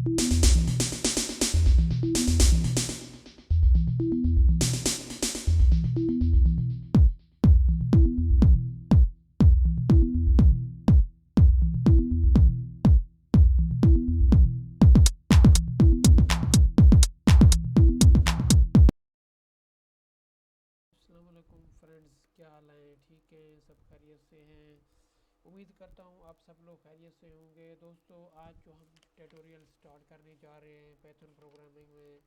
अस्सलाम वालेकुम फ्रेंड्स, क्या हाल है? ठीक है, सब खैरियत से हैं। उम्मीद करता हूँ आप सब लोग खैरियत से होंगे। दोस्तों, आज जो हम ट्यूटोरियल स्टार्ट करने जा रहे हैं पाइथन प्रोग्रामिंग में,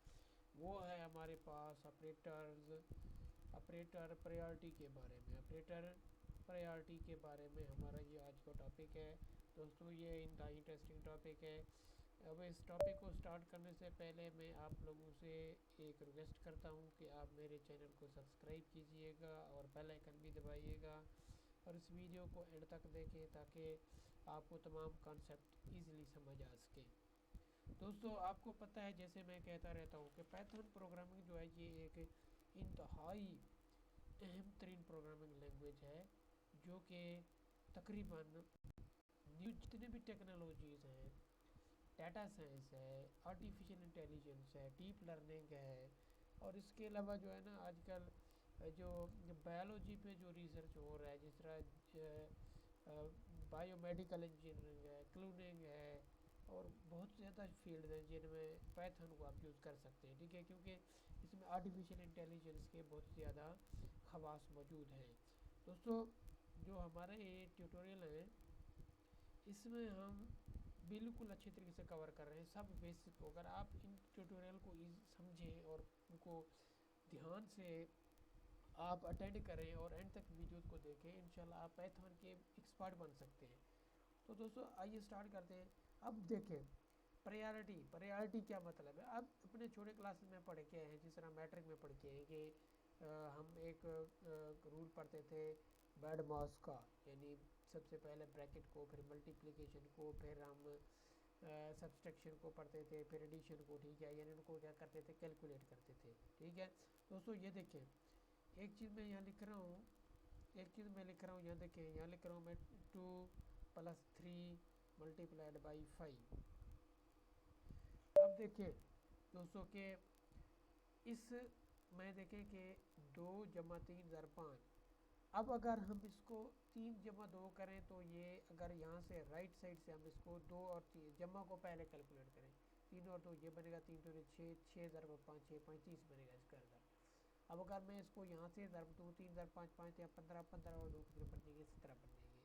वो है हमारे पास ऑपरेटर प्रायोरिटी के बारे में। ऑपरेटर प्रायोरिटी के बारे में हमारा ये आज का टॉपिक है। दोस्तों, ये इंटरेस्टिंग टॉपिक है। अब इस टॉपिक को स्टार्ट करने से पहले मैं आप लोगों से एक रिक्वेस्ट करता हूँ कि आप मेरे चैनल को सब्सक्राइब कीजिएगा और बेल आइकन भी दबाइएगा, और इस वीडियो को एंड तक देखें ताकि आपको तमाम कॉन्सेप्ट ईजिली समझ आ सके। दोस्तों, आपको पता है, जैसे मैं कहता रहता हूँ कि पाइथन प्रोग्रामिंग जो है ये एक इंतहाई अहम तरीन प्रोग्रामिंग लैंग्वेज है, जो कि तकरीबन न्यू जितने भी टेक्नोलॉजीज़ हैं, डाटा साइंस है, आर्टिफिशियल इंटेलिजेंस है, डीप लर्निंग है, और इसके अलावा जो है ना आजकल जो बायोलॉजी पे जो रिसर्च हो रहा है, जिस तरह बायोमेडिकल इंजीनियरिंग है, क्लोनिंग है, और बहुत ज़्यादा फील्ड हैं जिनमें पाइथन को आप यूज़ कर सकते हैं। ठीक है, क्योंकि इसमें आर्टिफिशियल इंटेलिजेंस के बहुत ज़्यादा खवास मौजूद हैं। दोस्तों, जो हमारे ये ट्यूटोरियल है, इसमें हम बिल्कुल अच्छे तरीके से कवर कर रहे हैं सब बेसिक को। अगर आप इन ट्यूटोरियल को समझें और उनको ध्यान से आप अटेंड करें और एंड तक वीडियोस को देखें, इंशाल्लाह आप पाइथन के एक्सपर्ट बन सकते हैं। तो दोस्तों, आइए स्टार्ट करते हैं। अब देखें, प्रायोरिटी क्या मतलब है। अब अपने छोटे क्लासेस में पढ़ के हैं, जिस तरह मैट्रिक में पढ़ के हैं कि हम एक रूल पढ़ते थे बैड मॉस का, यानी सबसे पहले ब्रैकेट को, फिर मल्टीप्लिकेशन को, फिर हम सब्सट्रैक्शन को पढ़ते थे, फिर एडिशन को। ठीक है, यानी उनको क्या करते थे, कैलकुलेट करते थे। ठीक है दोस्तों, ये देखें, एक चीज़ मैं यहाँ लिख रहा हूँ, यहाँ देखें, यहाँ लिख रहा हूँ मैं 2 + 3 × 5। अब देखें दोस्तों के इस में देखें कि 2 + 3 = 5। अब अगर हम इसको 3 + 2 करें तो ये, अगर यहाँ से राइट साइड से हम इसको 2 और 3 जमा को पहले कैलकुलेट करें, 3 और 2 ये बनेगा, 3×2 = 6, 6 × 5 = 35 बनेगा इसका आंसर। अब अगर मैं इसको यहाँ से ज़रब दूँ, 3 × 5 = 5 या 15, 15 और 2 कितने बन जाएंगे, 17 बन जाएंगे।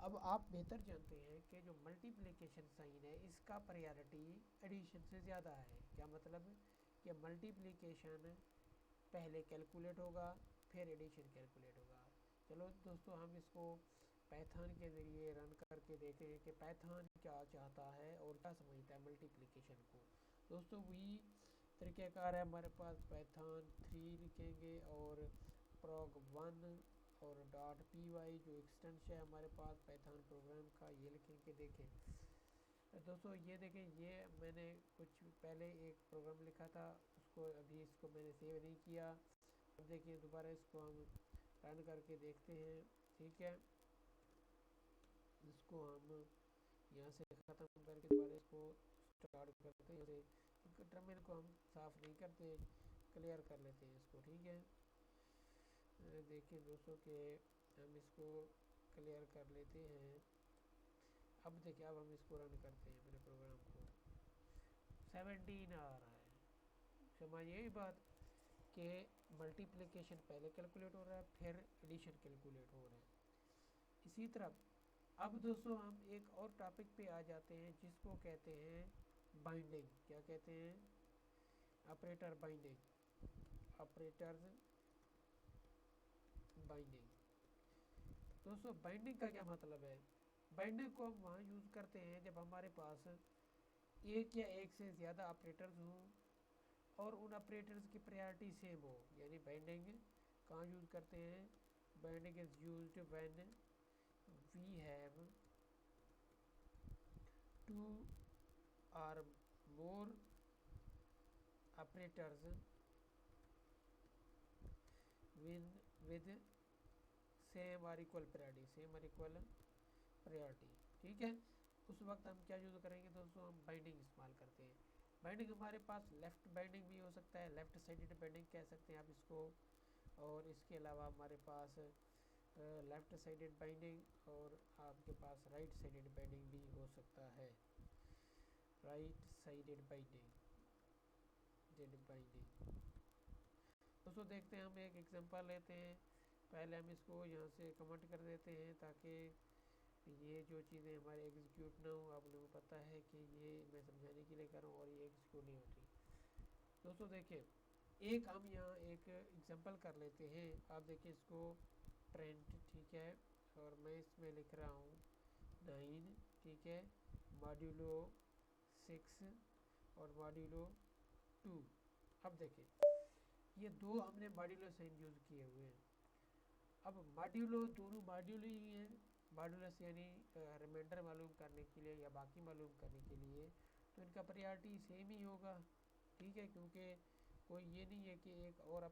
अब आप बेहतर जानते हैं कि जो मल्टीप्लिकेशन साइन है, इसका प्रायोरिटी एडिशन से ज़्यादा है। क्या मतलब कि मल्टीप्लिकेशन पहले कैलकुलेट होगा, फिर एडिशन कैलकुलेट होगा। चलो दोस्तों, हम इसको पाइथन के ज़रिए रन करके देखते हैं कि पाइथन क्या चाहता है और क्या समझता है मल्टीप्लिकेशन को। दोस्तों, वही तरीक़ाकार है हमारे पास। पाइथन 3 लिखेंगे और prog1 और .py जो एक्सटेंशन है हमारे पास पाइथन प्रोग्राम का, ये लिखेंगे। देखें दोस्तों, ये देखें, ये मैंने कुछ पहले एक प्रोग्राम लिखा था, उसको अभी इसको मैंने सेव नहीं किया। अब देखिए, दोबारा इसको हम रन करके देखते हैं। ठीक है, इसको हम यहाँ से ख़त्म करके दोबारा इसको स्टार्ट करते हैं। यहाँ से टर्मिनल को हम साफ़ नहीं करते, क्लियर कर लेते हैं इसको। ठीक है, देखिए दोस्तों कि हम इसको क्लियर कर लेते हैं। अब देखिए, अब हम इसको रन करते हैं अपने प्रोग्राम को। 17 आ रहा है। समझिए ये बात कि मल्टीप्लिकेशन पहले कैलकुलेट हो रहा है, फिर एडिशन कैलकुलेट हो रहा है। इसी तरह अब दोस्तों हम एक और टॉपिक पे आ जाते हैं, जिसको कहते हैं बाइंडिंग। क्या कहते हैं? Operator binding. Operators binding. दोस्तों, बाइंडिंग का क्या मतलब है? बाइंडिंग को हम वहाँ यूज़ करते हैं जब हमारे पास एक या एक से ज़्यादा ऑपरेटर्स हों और उन ऑपरेटर्स की प्रायोरिटी सेम हो। यानी बाइंडिंग कहाँ यूज़ करते हैं? Binding is used when we have 2 or more operators with same और इक्वल प्रायोरिटी। ठीक है, उस वक्त हम क्या यूज़ करेंगे दोस्तों? हम बाइंडिंग इस्तेमाल करते बाइंडिंग हमारे पास लेफ़्ट बाइंडिंग भी हो सकता है, लेफ़्ट साइडेड बाइंडिंग कह सकते हैं आप इसको। और इसके अलावा हमारे पास लेफ़्ट साइडेड बाइंडिंग और आपके पास राइट साइडेड बाइंडिंग भी हो सकता है। राइट साइडेड बाइंडिंग, दोस्तों देखते हैं, हम एक एग्जांपल लेते हैं। पहले हम इसको यहाँ से कमेंट कर देते हैं ताकि ये जो चीज़ें हमारे एग्जीक्यूट ना हो। आप लोगों को पता है कि ये मैं समझाने के लिए कर रहा हूँ और ये एग्जीक्यूट नहीं होती। दोस्तों देखिए, एक हम यहाँ एक एग्जांपल कर लेते हैं। आप देखिए इसको ट्रेंड, ठीक है, और मैं इसमें लिख रहा हूँ 9, ठीक है, मॉड्यूलो 6 और मॉड्यूलो 2। अब देखिए ये दो हमने मॉड्यूलो साइन यूज़ किए हुए हैं। अब मॉड्यूलो दोनों मॉड्यूलो ही हैं, मॉड्यूलस यानी रिमाइंडर मालूम करने के लिए या बाकी मालूम करने के लिए, तो इनका प्रायोरिटी सेम ही होगा, ठीक है, क्योंकि कोई ये नहीं है कि एक और